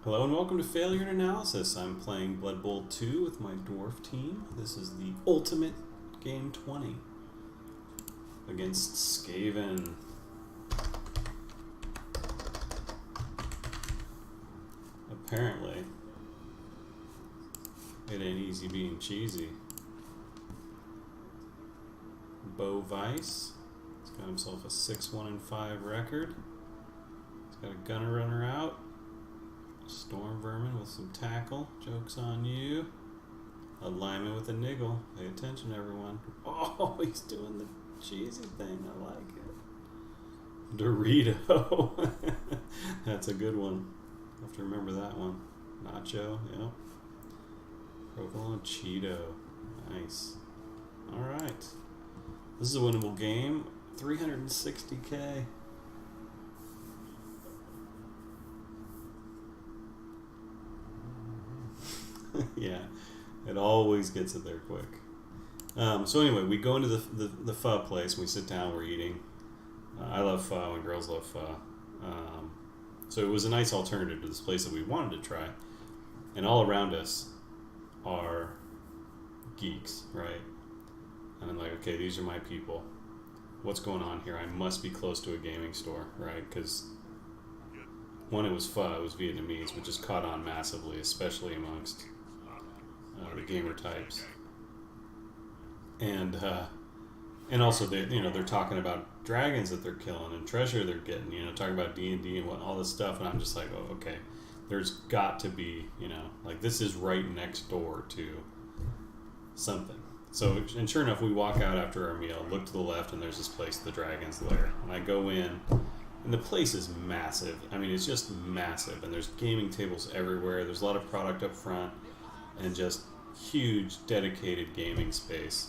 Hello and welcome to Failure and Analysis. I'm playing Blood Bowl 2 with my Dwarf team. This is the ultimate game 20 against Skaven. Apparently, it ain't easy being cheesy. Bo Weiss, he's got himself a 6-1-5 record. He's got a gunner runner out. Storm Vermin with some tackle. Joke's on you. A lineman with a niggle. Pay attention, everyone. Oh, he's doing the cheesy thing. I like it. Dorito. That's a good one. I have to remember that one. Nacho, yep. Provolone Cheeto. Nice. Alright. This is a winnable game. 360k. Yeah, it always gets it there quick. So anyway, we go into the pho place. We sit down. We're eating. I love pho, and girls love pho. So it was a nice alternative to this place that we wanted to try. And all around us are geeks, right? And I'm like, okay, these are my people. What's going on here? I must be close to a gaming store, right? Because when it was pho, it was Vietnamese, which has caught on massively, especially amongst the gamer types, and also they're talking about dragons that they're killing and treasure they're getting, talking about D&D and what all this stuff, and I'm just like, oh, okay, there's got to be, like this is right next door to something. So, and sure enough, we walk out after our meal, look to the left, and there's this place, the Dragon's Lair, and I go in. And the place is massive. I mean, it's just massive. And there's gaming tables everywhere. There's a lot of product up front. And just huge, dedicated gaming space.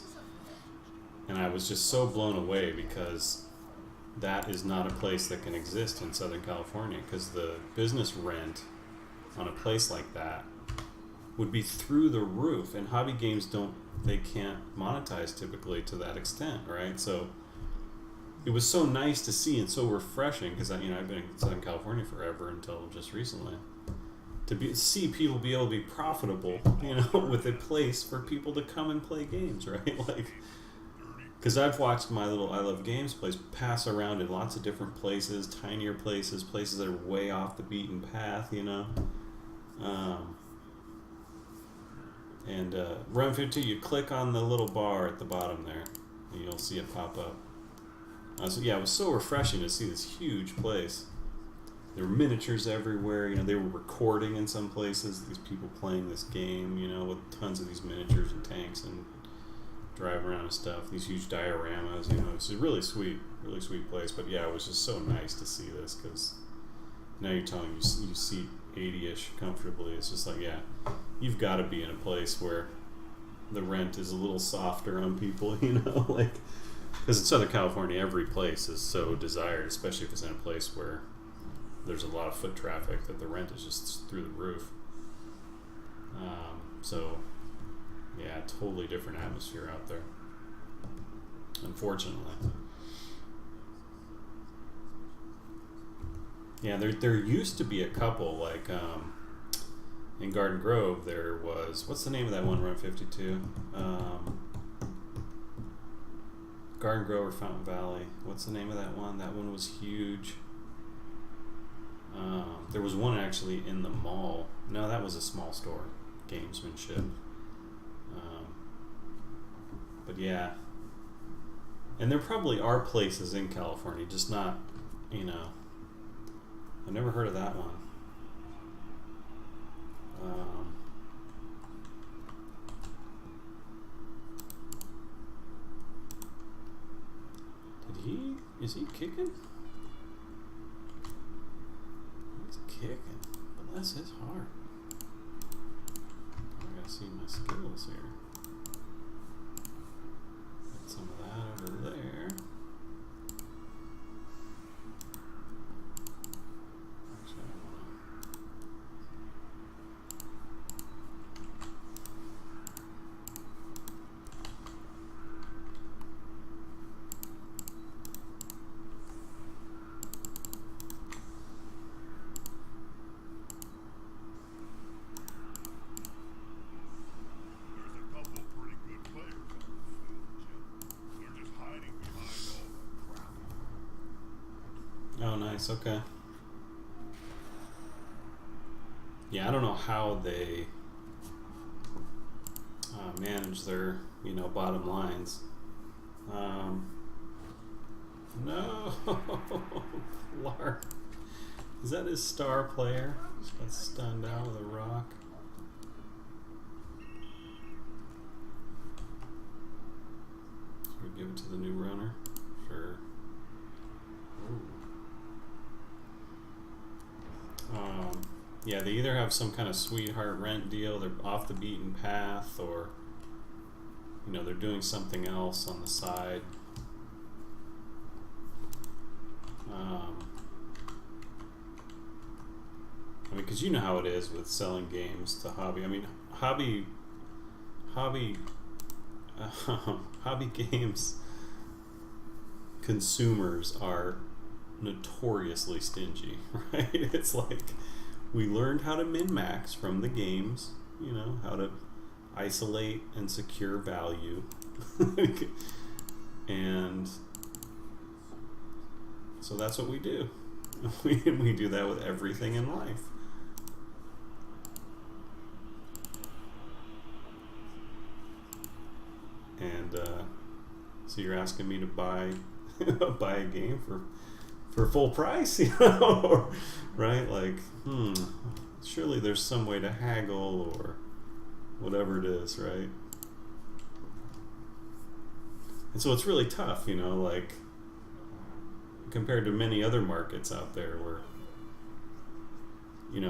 And I was just so blown away because that is not a place that can exist in Southern California. Because the business rent on a place like that would be through the roof. And hobby games can't monetize typically to that extent, right? So it was so nice to see and so refreshing because I've been in Southern California forever until just recently. To see people be able to be profitable, with a place for people to come and play games, right? Like, because I've watched my little I Love Games place pass around in lots of different places, tinier places that are way off the beaten path, And Run 52, you click on the little bar at the bottom there, and you'll see it pop up. So yeah, it was so refreshing to see this huge place. There were miniatures everywhere. They were recording in some places. These people playing this game, with tons of these miniatures and tanks and drive around and stuff. These huge dioramas. It's a really sweet place. But yeah, it was just so nice to see this because now you're telling me you seat 80-ish comfortably. It's just like, yeah, you've got to be in a place where the rent is a little softer on people. Like. Because in Southern California, every place is so desired, especially if it's in a place where there's a lot of foot traffic, that the rent is just through the roof. So, yeah, totally different atmosphere out there, unfortunately. Yeah, there used to be a couple, like in Garden Grove, there was, what's the name of that one, Run 52? Garden Grove or Fountain Valley. What's the name of that one? That one was huge. There was one actually in the mall. No, that was a small store. Gamesmanship. But yeah. And there probably are places in California, just not, I've never heard of that one. Is he kicking? He's kicking. Bless his heart. I gotta see my skills here. Get some of that over there. Actually, I wanna. nice. Okay. Yeah, I don't know how they manage their, bottom lines. No, Clark. Is that his star player? Just got stunned out with a rock. Should we give it to the new runner? Sure. Yeah, they either have some kind of sweetheart rent deal, they're off the beaten path, or they're doing something else on the side. I mean, because you know how it is with selling games to hobby. I mean, hobby games consumers are notoriously stingy, right? It's like we learned how to min-max from the games, how to isolate and secure value. And so that's what we do. We do that with everything in life. And so you're asking me to buy buy a game for full price, right? Like, surely there's some way to haggle or whatever it is, right? And so it's really tough, like compared to many other markets out there where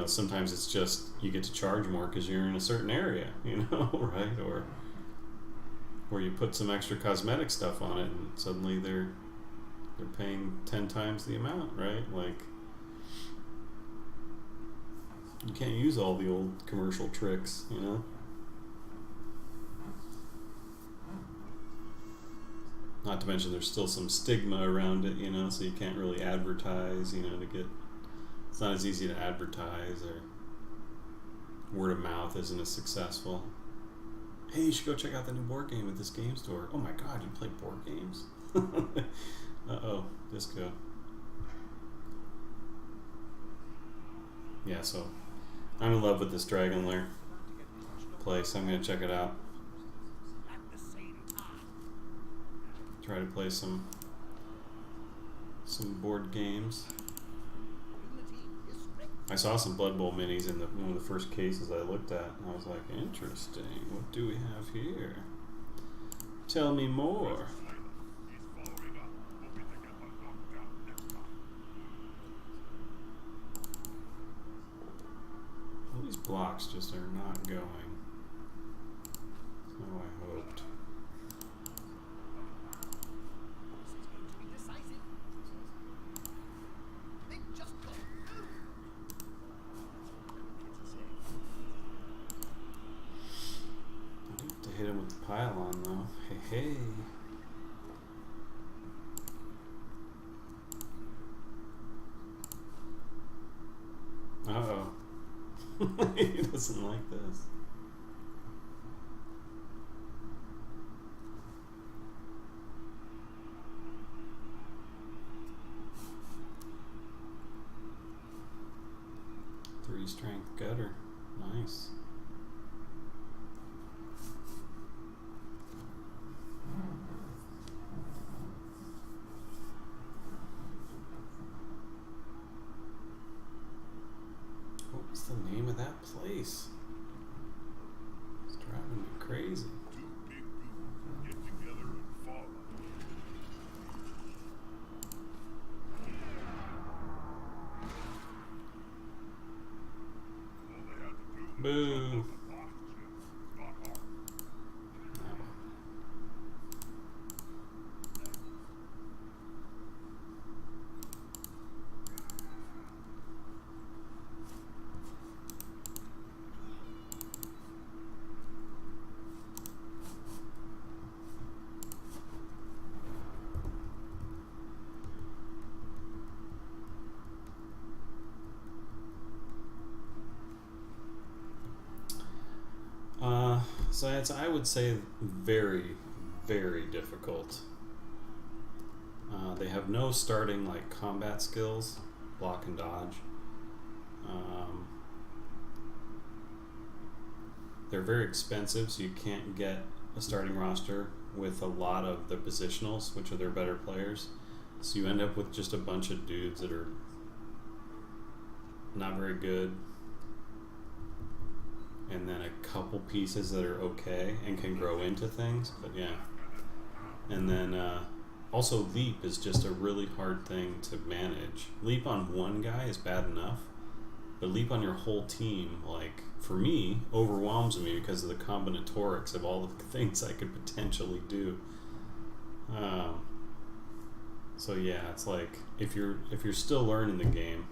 sometimes it's just you get to charge more because you're in a certain area, right? Or where you put some extra cosmetic stuff on it and suddenly they're paying 10 times the amount, right? Like, you can't use all the old commercial tricks, Not to mention there's still some stigma around it, so you can't really advertise, it's not as easy to advertise, or word of mouth isn't as successful. Hey, you should go check out the new board game at this game store. Oh my god, you play board games? Uh-oh, disco. Yeah, so I'm in love with this Dragon Lair place. I'm going to check it out. Try to play some board games. I saw some Blood Bowl minis in one of the first cases I looked at, and I was like, interesting. What do we have here? Tell me more. Well, these blocks just are not going. So I hoped. Hit him with the pylon though. Hey, hey. Uh-oh. He doesn't like this. Three strength gutter. Nice. What's the name of that place? It's driving me crazy. Boo. So it's, I would say, very, very difficult. They have no starting like combat skills, block and dodge. They're very expensive, so you can't get a starting roster with a lot of the positionals, which are their better players. So you end up with just a bunch of dudes that are not very good, and then a couple pieces that are okay and can grow into things. But yeah, and then also leap is just a really hard thing to manage. Leap on one guy is bad enough, but leap on your whole team, like for me, overwhelms me because of the combinatorics of all of the things I could potentially do. So yeah, it's like if you're still learning the game,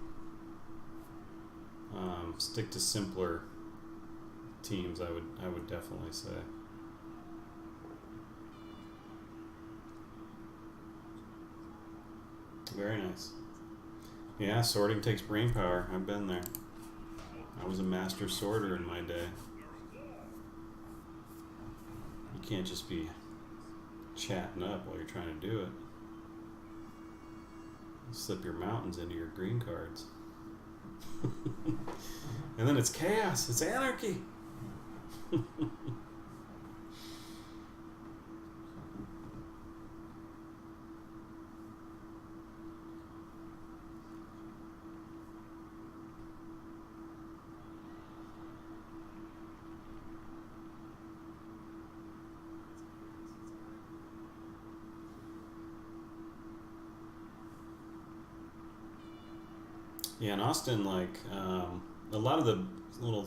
stick to simpler teams. I would definitely say. Very nice. Yeah, sorting takes brain power. I've been there. I was a master sorter in my day. You can't just be chatting up while you're trying to do it. You slip your mountains into your green cards. And then it's chaos. It's anarchy. Yeah, in Austin, like a lot of the little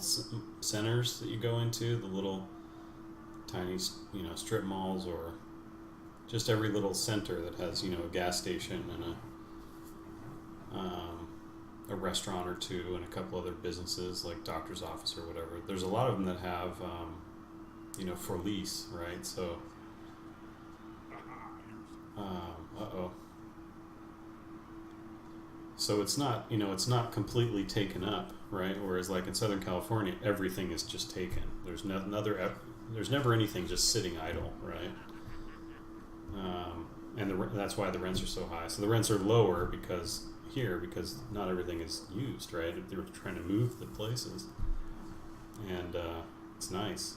centers that you go into, the little tiny, strip malls, or just every little center that has, a gas station and a restaurant or two and a couple other businesses like doctor's office or whatever. There's a lot of them that have, for lease, right? So, So it's not, it's not completely taken up, right? Whereas like in Southern California, everything is just taken. There's there's never anything just sitting idle, right? And that's why the rents are so high. So the rents are lower because not everything is used, right? They're trying to move the places, and it's nice.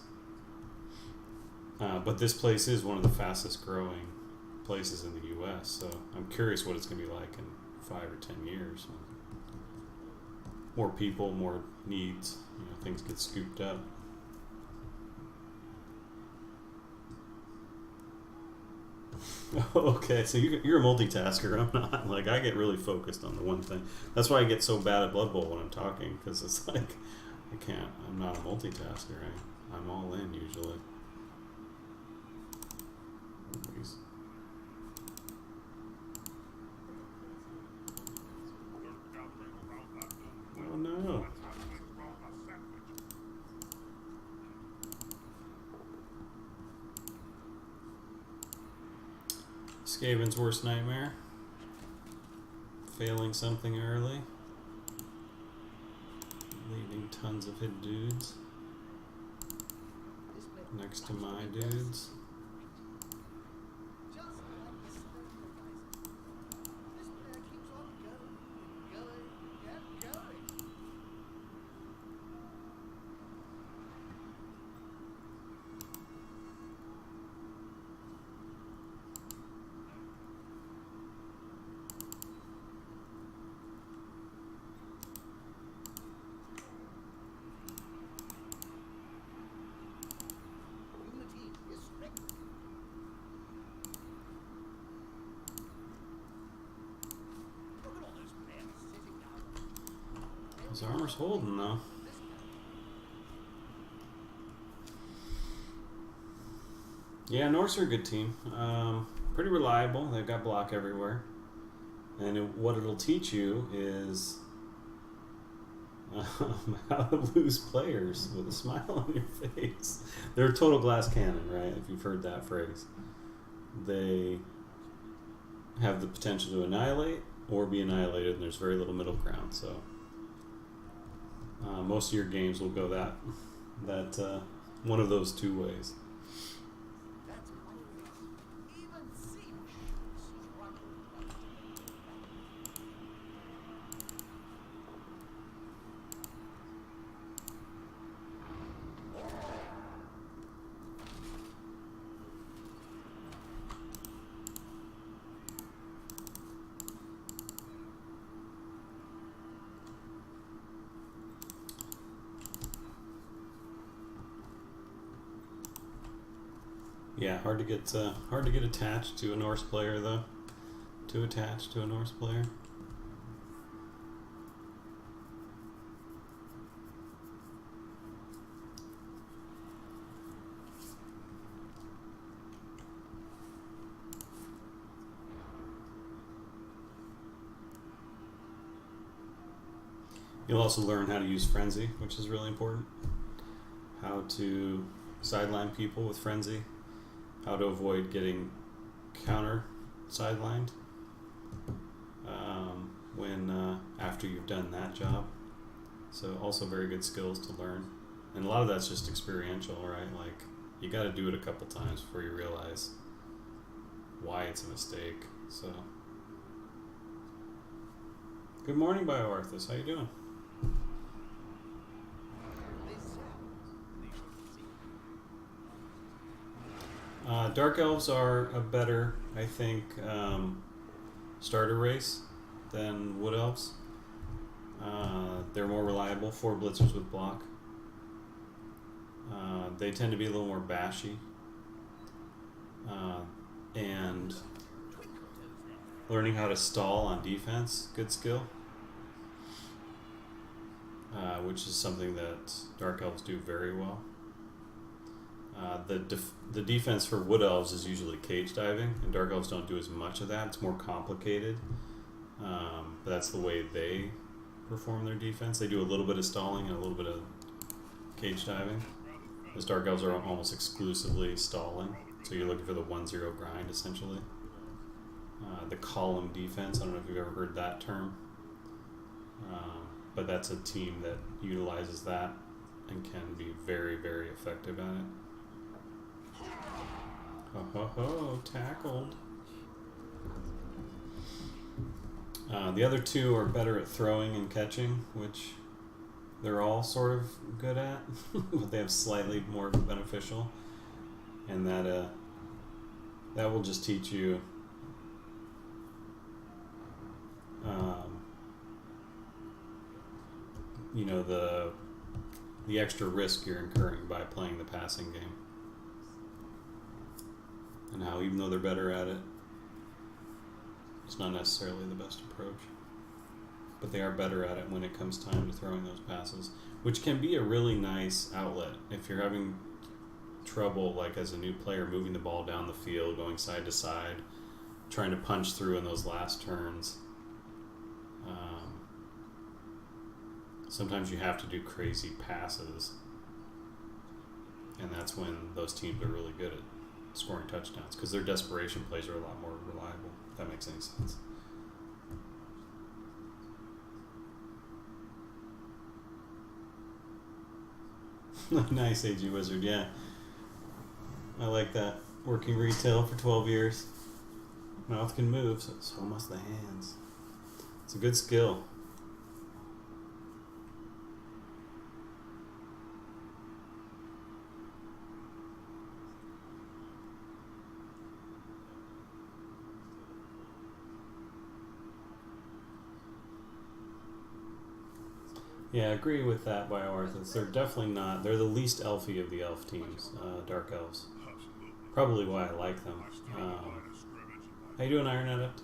But this place is one of the fastest growing places in the U.S. So I'm curious what it's going to be like in 5 or 10 years. More people, more needs, things get scooped up. Okay, so you're a multitasker. I'm not. Like, I get really focused on the one thing. That's why I get so bad at Blood Bowl when I'm talking, because it's like I'm not a multitasker. I'm all in usually. Anyways. Oh no. Skaven's worst nightmare. Failing something early. Leaving tons of hit dudes next to my dudes. His armor's holding though. Yeah, Norse are a good team. Pretty reliable. They've got block everywhere. And what it'll teach you is how to lose players with a smile on your face. They're a total glass cannon, right? If you've heard that phrase. They have the potential to annihilate or be annihilated, and there's very little middle ground. So most of your games will go that one of those two ways. Yeah, hard to get attached to a Norse player though. Too attached to a Norse player. You'll also learn how to use Frenzy, which is really important. How to sideline people with Frenzy. How to avoid getting counter sidelined when after you've done that job. So also very good skills to learn. And a lot of that's just experiential, right? Like you got to do it a couple times before you realize why it's a mistake. So good morning, BioArthas. How you doing? Dark Elves are a better, I think, starter race than Wood Elves. They're more reliable, 4 blitzers with block. They tend to be a little more bashy. And learning how to stall on defense, good skill. Which is something that Dark Elves do very well. The defense for Wood Elves is usually cage diving, and Dark Elves don't do as much of that. It's more complicated, but that's the way they perform their defense. They do a little bit of stalling and a little bit of cage diving. As Dark Elves are almost exclusively stalling, so you're looking for the 1-0 grind, essentially. The column defense, I don't know if you've ever heard that term, but that's a team that utilizes that and can be very, very effective at it. Ho ho ho, tackled. The other two are better at throwing and catching, which they're all sort of good at, but they have slightly more beneficial. And that will just teach you you know, the extra risk you're incurring by playing the passing game. And how, even though they're better at it, it's not necessarily the best approach. But they are better at it when it comes time to throwing those passes, which can be a really nice outlet. If you're having trouble, like as a new player, moving the ball down the field, going side to side, trying to punch through in those last turns, sometimes you have to do crazy passes, and that's when those teams are really good at scoring touchdowns, because their desperation plays are a lot more reliable, if that makes any sense. Nice, AG Wizard, yeah. I like that. Working retail for 12 years. Mouth can move, so must the hands. It's a good skill. Yeah, I agree with that, BioArthas. They're definitely not. They're the least elfy of the elf teams, Dark Elves. Probably why I like them. How you doing, Iron Adept?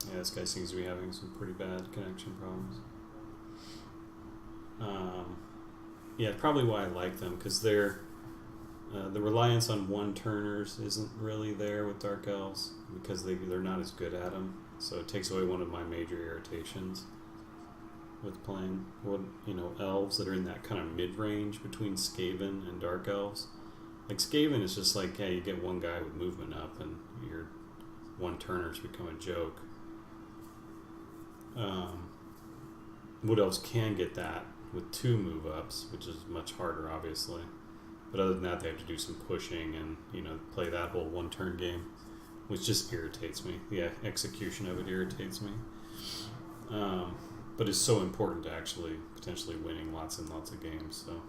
Yeah, this guy seems to be having some pretty bad connection problems. Yeah, probably why I like them, because they're the reliance on one-turners isn't really there with Dark Elves, because they're not as good at them. So it takes away one of my major irritations with playing elves that are in that kind of mid-range between Skaven and Dark Elves. Like Skaven is just like, hey, you get one guy with movement up and your one-turners become a joke. Wood Elves can get that with 2 move-ups, which is much harder, obviously. But other than that, they have to do some pushing and, play that whole one-turn game, which just irritates me. The execution of it irritates me. But it's so important to actually potentially winning lots and lots of games, so...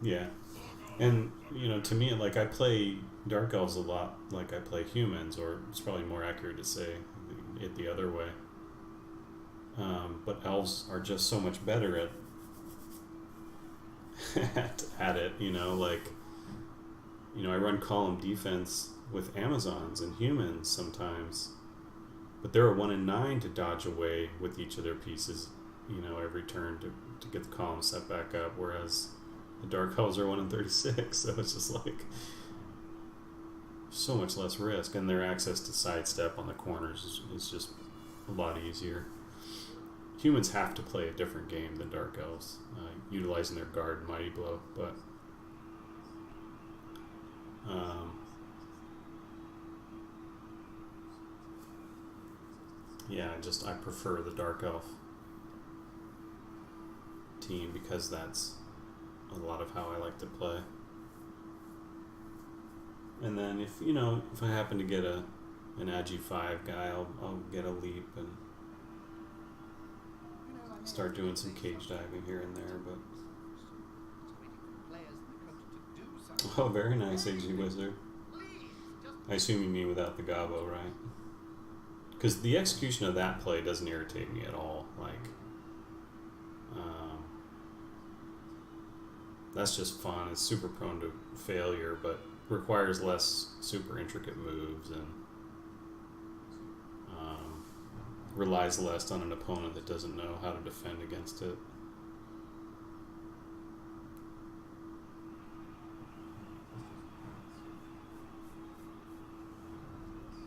Yeah. And, to me, like, I play Dark Elves a lot like I play humans, or it's probably more accurate to say it the other way. But elves are just so much better at it, like, I run column defense with Amazons and humans sometimes, but they're a 1 in 9 to dodge away with each of their pieces, every turn to get the column set back up, whereas the Dark Elves are 1 in 36, so it's just like so much less risk, and their access to sidestep on the corners is just a lot easier. Humans have to play a different game than Dark Elves, utilizing their guard and mighty blow, but yeah, I prefer the Dark Elf team because that's a lot of how I like to play. And then if I happen to get an Agi 5 guy, I'll get a leap and start doing some cage diving here and there. But oh, very nice, AG Wizard. I assume you mean without the gobbo, right? Because the execution of that play doesn't irritate me at all. Like, that's just fun. It's super prone to failure, but requires less super intricate moves and relies less on an opponent that doesn't know how to defend against it.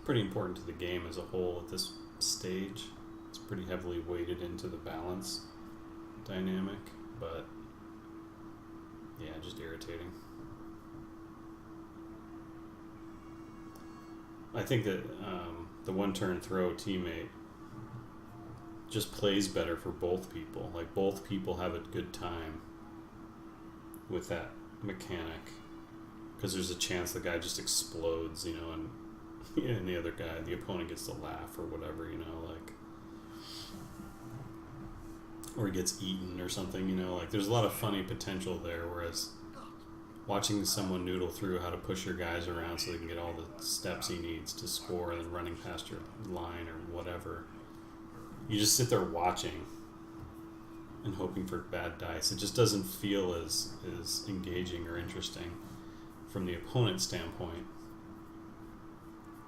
Pretty important to the game as a whole at this stage. It's pretty heavily weighted into the balance dynamic, but yeah, just irritating. I think that the one-turn throw teammate just plays better for both people. Like, both people have a good time with that mechanic, because there's a chance the guy just explodes, and the other guy, the opponent, gets to laugh or whatever, like, or he gets eaten or something, like, there's a lot of funny potential there, whereas watching someone noodle through how to push your guys around so they can get all the steps he needs to score and then running past your line or whatever, you just sit there watching and hoping for bad dice. It just doesn't feel as engaging or interesting from the opponent's standpoint.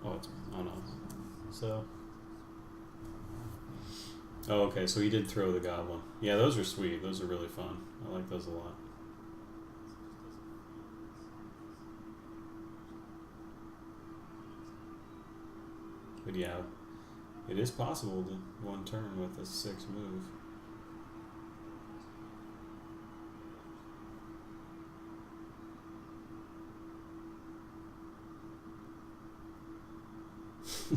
Oh no. So. Oh, okay, so he did throw the goblin. Yeah, those are sweet. Those are really fun. I like those a lot. But yeah, it is possible to one turn with a 6 move.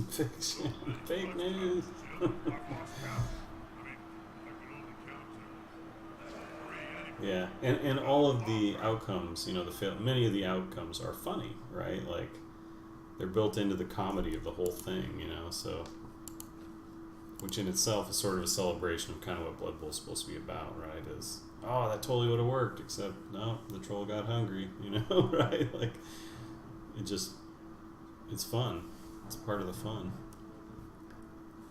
Fiction. Fake news. Yeah, and all of the outcomes, many of the outcomes are funny, right? Like, they're built into the comedy of the whole thing, so, which in itself is sort of a celebration of kind of what Blood Bowl is supposed to be about, right? Is, oh, that totally would have worked, except, no, the troll got hungry, right? Like, it's fun. It's part of the fun.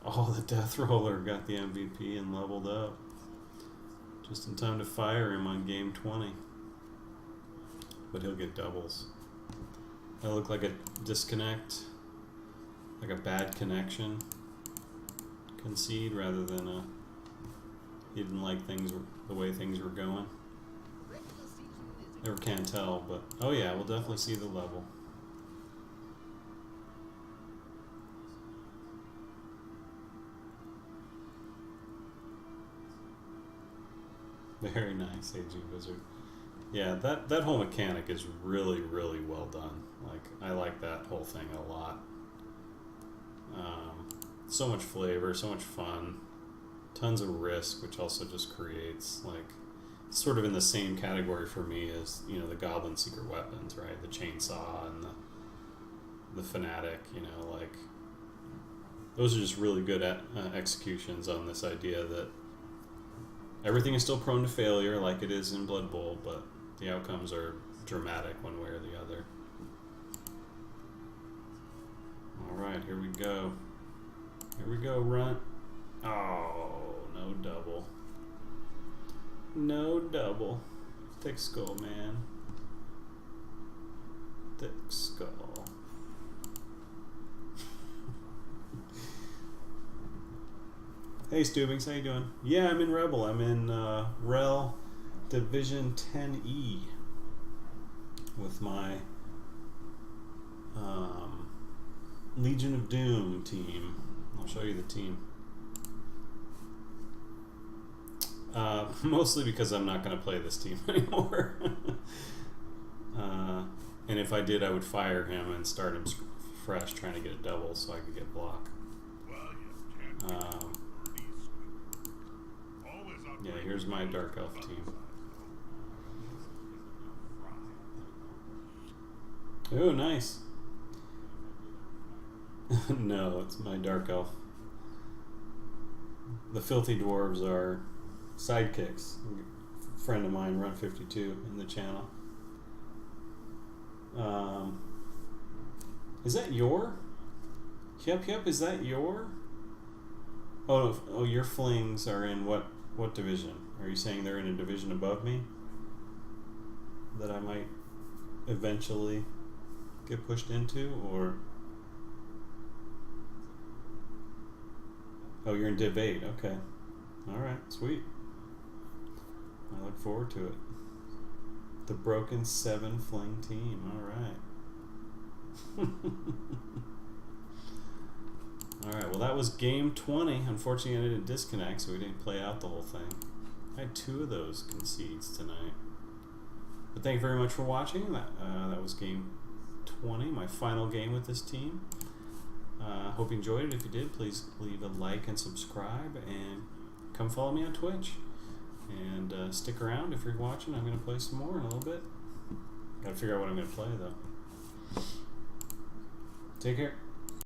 Oh, the Death Roller got the MVP and leveled up. Just in time to fire him on game 20. But he'll get doubles. That looked like a disconnect, like a bad connection concede, rather than he didn't like the way things were going. Never can tell, but oh yeah, we'll definitely see the level. Very nice, AG Wizard. Yeah, that whole mechanic is really, really well done. Like, I like that whole thing a lot. So much flavor, so much fun, tons of risk, which also just creates, like, sort of in the same category for me as, the Goblin secret weapons, right? The chainsaw and the fanatic, like, those are just really good executions on this idea that everything is still prone to failure, like it is in Blood Bowl, but the outcomes are dramatic one way or the other. Alright, here we go. Here we go, Runt. Oh, no double. No double. Thick skull, man. Thick skull. Hey, Stubings, how you doing? Yeah, I'm in Rebel. I'm in Rel Division 10E with my Legion of Doom team. I'll show you the team. Mostly because I'm not going to play this team anymore. And if I did, I would fire him and start him fresh, trying to get a double so I could get block. Yeah, here's my Dark Elf team. Oh, nice. No, it's my Dark Elf. The Filthy Dwarves are sidekicks. A friend of mine, Run 52, in the channel. Is that your? Yep, is that your? Oh, your flings are in what division? Are you saying they're in a division above me? That I might eventually get pushed into, or? Oh, you're in Div 8, okay. Alright, sweet. I look forward to it. The Broken 7 Fling team, alright. Alright, well that was game 20. Unfortunately I didn't disconnect, so we didn't play out the whole thing. I had 2 of those concedes tonight. But thank you very much for watching. That was game 20, my final game with this team. Hope you enjoyed it. If you did, please leave a like and subscribe, and come follow me on Twitch. And stick around if you're watching. I'm going to play some more in a little bit. Got to figure out what I'm going to play, though. Take care.